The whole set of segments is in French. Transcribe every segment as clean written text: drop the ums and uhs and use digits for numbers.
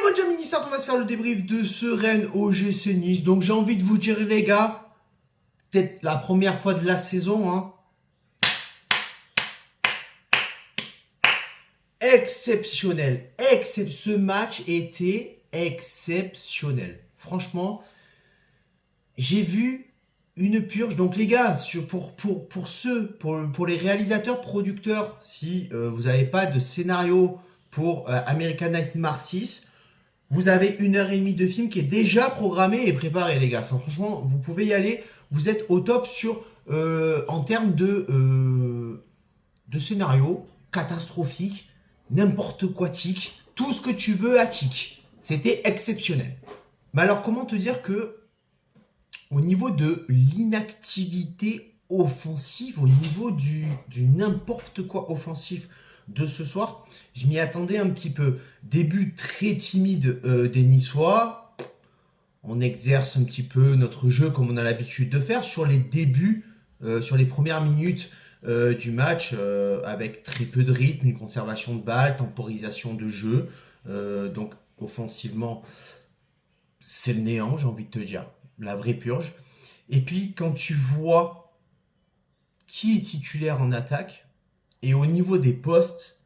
moi Jamie Nissart, on va se faire le débrief de ce Rennes OGC Nice. Donc j'ai envie de vous dire les gars, peut-être la première fois de la saison, hein. Exceptionnel. Ce match était exceptionnel. Franchement, j'ai vu une purge. Donc les gars, pour les réalisateurs, producteurs, si vous n'avez pas de scénario pour American Nightmare 6, vous avez 1h30 de film qui est déjà programmé et préparé les gars. Enfin, franchement, vous pouvez y aller. Vous êtes au top en termes de scénario catastrophique, n'importe quoi tic, tout ce que tu veux à tic. C'était exceptionnel. Mais alors, comment te dire que au niveau de l'inactivité offensive, au niveau du n'importe quoi offensif de ce soir, je m'y attendais un petit peu. Début très timide des Niçois. On exerce un petit peu notre jeu comme on a l'habitude de faire sur les débuts, sur les premières minutes du match, avec très peu de rythme, une conservation de balle, temporisation de jeu. Donc offensivement, c'est le néant, j'ai envie de te dire. La vraie purge. Et puis quand tu vois qui est titulaire en attaque, et au niveau des postes,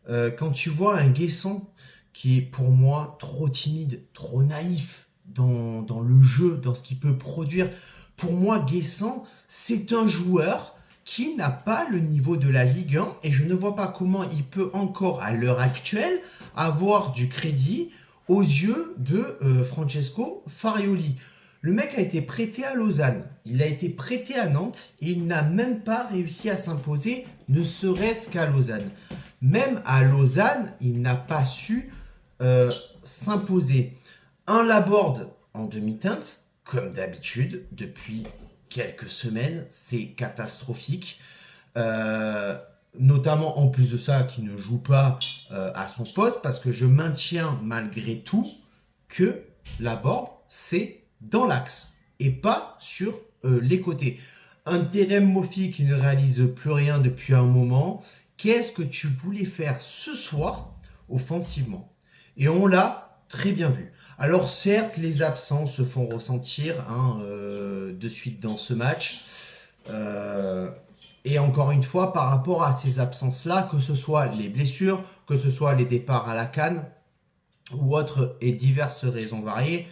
quand tu vois un Guessant qui est pour moi trop timide, trop naïf dans le jeu, dans ce qu'il peut produire, pour moi Guessant, c'est un joueur qui n'a pas le niveau de la Ligue 1 et je ne vois pas comment il peut encore à l'heure actuelle avoir du crédit aux yeux de Francesco Farioli. Le mec a été prêté à Lausanne, il a été prêté à Nantes et il n'a même pas réussi à s'imposer, ne serait-ce qu'à Lausanne. Même à Lausanne, il n'a pas su s'imposer. Un Laborde en demi-teinte, comme d'habitude, depuis quelques semaines, c'est catastrophique. Notamment en plus de ça, qui ne joue pas à son poste, parce que je maintiens malgré tout que Laborde, c'est dans l'axe et pas sur les côtés. Un Terem Moffi qui ne réalise plus rien depuis un moment. Qu'est-ce que tu voulais faire ce soir offensivement? Et on l'a très bien vu. Alors certes, les absents se font ressentir de suite dans ce match. Et encore une fois, par rapport à ces absences-là, que ce soit les blessures, que ce soit les départs à la CAN ou autres et diverses raisons variées,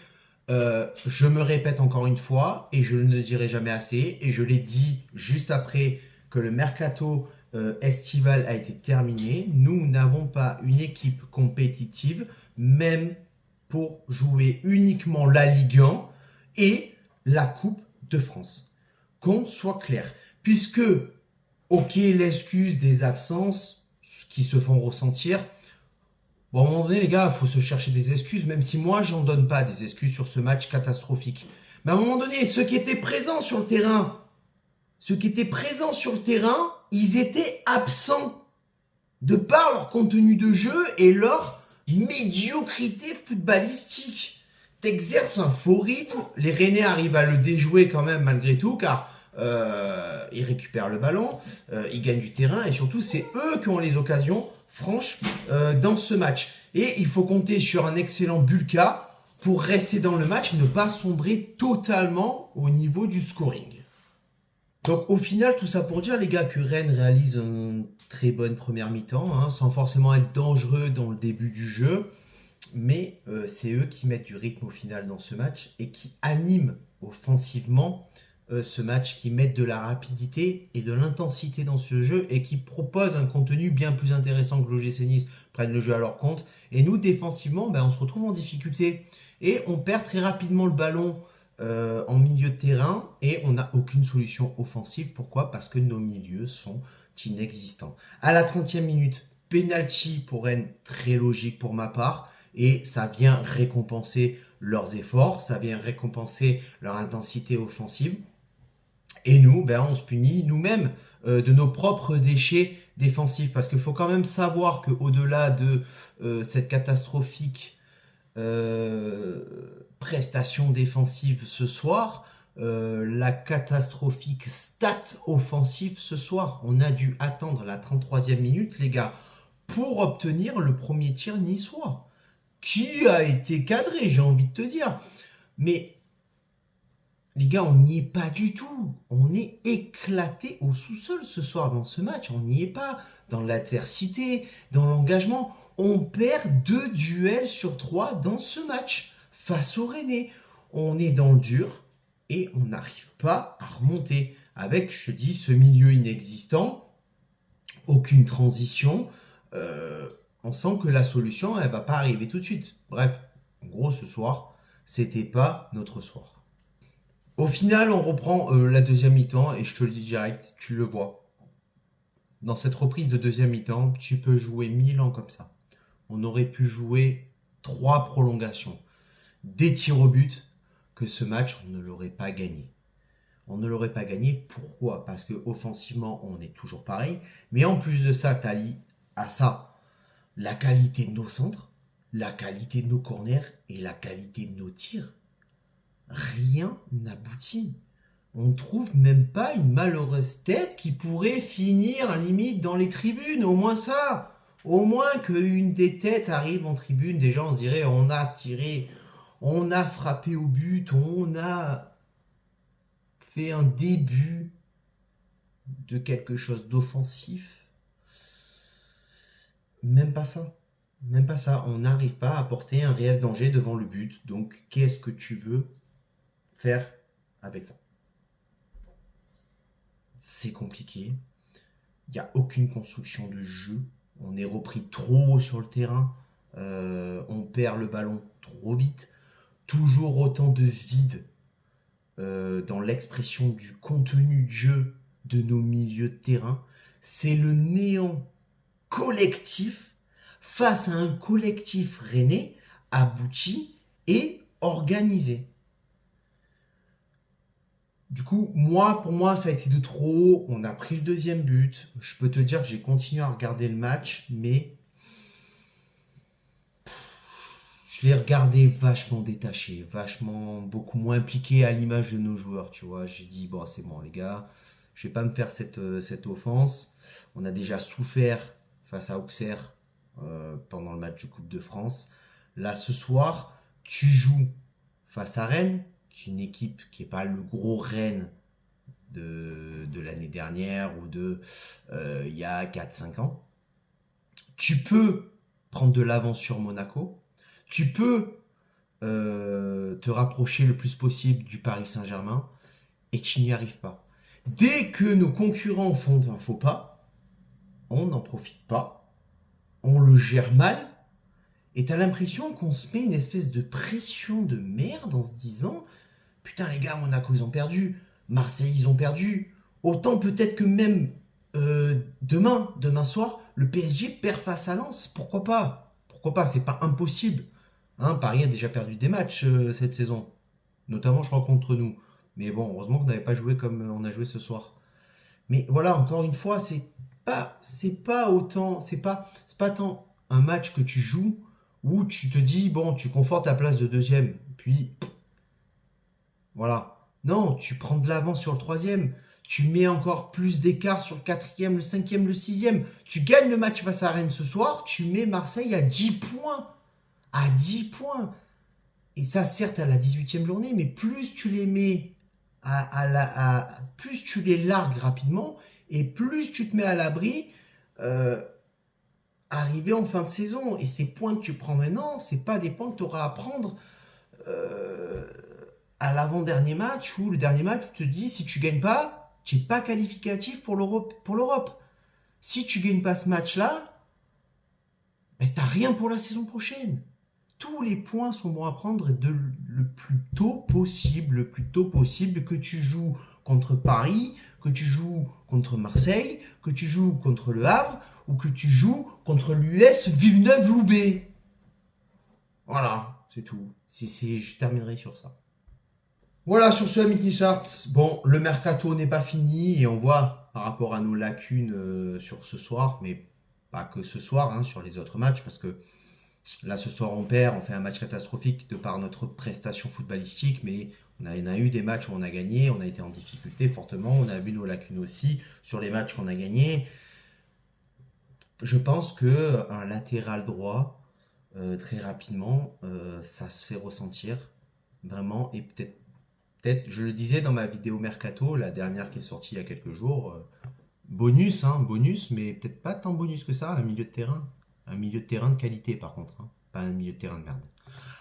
je me répète encore une fois, et je ne le dirai jamais assez, et je l'ai dit juste après que le mercato estival a été terminé, nous n'avons pas une équipe compétitive, même pour jouer uniquement la Ligue 1 et la Coupe de France. Qu'on soit clair. Puisque, ok, l'excuse des absences qui se font ressentir, bon, à un moment donné, les gars, il faut se chercher des excuses, même si moi, j'en donne pas des excuses sur ce match catastrophique. Mais à un moment donné, ceux qui étaient présents sur le terrain, ils étaient absents de par leur contenu de jeu et leur médiocrité footballistique. T'exerces un faux rythme, les Rennais arrivent à le déjouer quand même malgré tout, car ils récupèrent le ballon, ils gagnent du terrain, et surtout, c'est eux qui ont les occasions franche dans ce match. Et il faut compter sur un excellent Bulka pour rester dans le match et ne pas sombrer totalement au niveau du scoring. Donc au final, tout ça pour dire les gars que Rennes réalise une très bonne première mi-temps, sans forcément être dangereux dans le début du jeu. Mais c'est eux qui mettent du rythme au final dans ce match et qui animent offensivement ce match, qui mettent de la rapidité et de l'intensité dans ce jeu et qui proposent un contenu bien plus intéressant que l'OGC Nice prennent le jeu à leur compte. Et nous, défensivement, on se retrouve en difficulté et on perd très rapidement le ballon en milieu de terrain et on n'a aucune solution offensive. Pourquoi? Parce que nos milieux sont inexistants. À la 30e minute, penalty pour Rennes, très logique pour ma part, et ça vient récompenser leurs efforts, ça vient récompenser leur intensité offensive. Et nous, on se punit nous-mêmes de nos propres déchets défensifs. Parce qu'il faut quand même savoir qu'au-delà de cette catastrophique prestation défensive ce soir, la catastrophique stat offensive ce soir, on a dû attendre la 33e minute, les gars, pour obtenir le premier tir niçois. qui a été cadré, j'ai envie de te dire. Mais les gars, on n'y est pas du tout. On est éclaté au sous-sol ce soir dans ce match. On n'y est pas. Dans l'adversité, dans l'engagement. On perd 2 duels sur 3 dans ce match face au Rennais. On est dans le dur et on n'arrive pas à remonter. Avec, je te dis, ce milieu inexistant, aucune transition. On sent que la solution, elle va pas arriver tout de suite. Bref, en gros, ce soir, c'était pas notre soir. Au final, on reprend la deuxième mi-temps et je te le dis direct, tu le vois. Dans cette reprise de deuxième mi-temps, tu peux jouer 1000 ans comme ça. On aurait pu jouer 3 prolongations, des tirs au but, que ce match, on ne l'aurait pas gagné. On ne l'aurait pas gagné. Pourquoi? Parce que offensivement, on est toujours pareil. Mais en plus de ça, t'allies à ça la qualité de nos centres, la qualité de nos corners et la qualité de nos tirs. Rien n'aboutit. On ne trouve même pas une malheureuse tête qui pourrait finir limite dans les tribunes. Au moins ça. Au moins qu'une des têtes arrive en tribune. Déjà, on se dirait, on a tiré, on a frappé au but, on a fait un début de quelque chose d'offensif. Même pas ça. Même pas ça. On n'arrive pas à porter un réel danger devant le but. Donc, qu'est-ce que tu veux faire avec ça? C'est compliqué. Il n'y a aucune construction de jeu. On est repris trop haut sur le terrain. On perd le ballon trop vite. Toujours autant de vide dans l'expression du contenu de jeu de nos milieux de terrain. C'est le néant collectif face à un collectif rennais abouti et organisé. Du coup, pour moi, ça a été de trop. On a pris le deuxième but. Je peux te dire que j'ai continué à regarder le match, mais je l'ai regardé vachement détaché, vachement beaucoup moins impliqué à l'image de nos joueurs, tu vois. J'ai dit, bon, c'est bon, les gars, je vais pas me faire cette offense. On a déjà souffert face à Auxerre pendant le match de Coupe de France. Là, ce soir, tu joues face à Rennes, qui est une équipe qui n'est pas le gros Rennes de l'année dernière ou il y a 4-5 ans. Tu peux prendre de l'avance sur Monaco. Tu peux te rapprocher le plus possible du Paris Saint-Germain et tu n'y arrives pas. Dès que nos concurrents font un faux pas, on n'en profite pas, on le gère mal et t'as l'impression qu'on se met une espèce de pression de merde en se disant putain les gars, Monaco ils ont perdu, Marseille ils ont perdu, autant peut-être que même demain soir, le PSG perd face à Lens, pourquoi pas? Pourquoi pas? C'est pas impossible. Hein, Paris a déjà perdu des matchs cette saison, notamment je crois contre nous. Mais bon, heureusement qu'on n'avait pas joué comme on a joué ce soir. Mais voilà, encore une fois, c'est pas tant un match que tu joues où tu te dis bon, tu confortes ta place de deuxième, puis voilà. Non, tu prends de l'avance sur le troisième. Tu mets encore plus d'écart sur le quatrième, le cinquième, le sixième. Tu gagnes le match face à Rennes ce soir. Tu mets Marseille à 10 points. À 10 points. Et ça, certes, à la 18e journée, mais plus tu les mets plus tu les largues rapidement et plus tu te mets à l'abri arrivé en fin de saison. Et ces points que tu prends maintenant, c'est pas des points que tu auras à prendre à l'avant-dernier match ou le dernier match, tu te dis si tu gagnes pas, tu n'es pas qualificatif pour l'Europe. Si tu gagnes pas ce match-là, ben, tu n'as rien pour la saison prochaine. Tous les points sont bons à prendre le plus tôt possible, que tu joues contre Paris, que tu joues contre Marseille, que tu joues contre Le Havre ou que tu joues contre l'US Villeneuve-Loubet. Voilà, c'est tout. Je terminerai sur ça. Voilà, sur ce, Amit Charts, bon, le mercato n'est pas fini et on voit par rapport à nos lacunes sur ce soir, mais pas que ce soir, hein, sur les autres matchs, parce que là, ce soir, on perd, on fait un match catastrophique de par notre prestation footballistique, mais on a eu des matchs où on a gagné, on a été en difficulté fortement, on a vu nos lacunes aussi sur les matchs qu'on a gagnés. Je pense qu'un latéral droit très rapidement, ça se fait ressentir vraiment. Et peut-être, je le disais dans ma vidéo Mercato, la dernière qui est sortie il y a quelques jours, bonus, hein, bonus, mais peut-être pas tant bonus que ça, un milieu de terrain. Un milieu de terrain de qualité par contre, hein, pas un milieu de terrain de merde.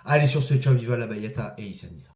Allez, sur ce, ciao, viva la Bayeta et Issa Nissa.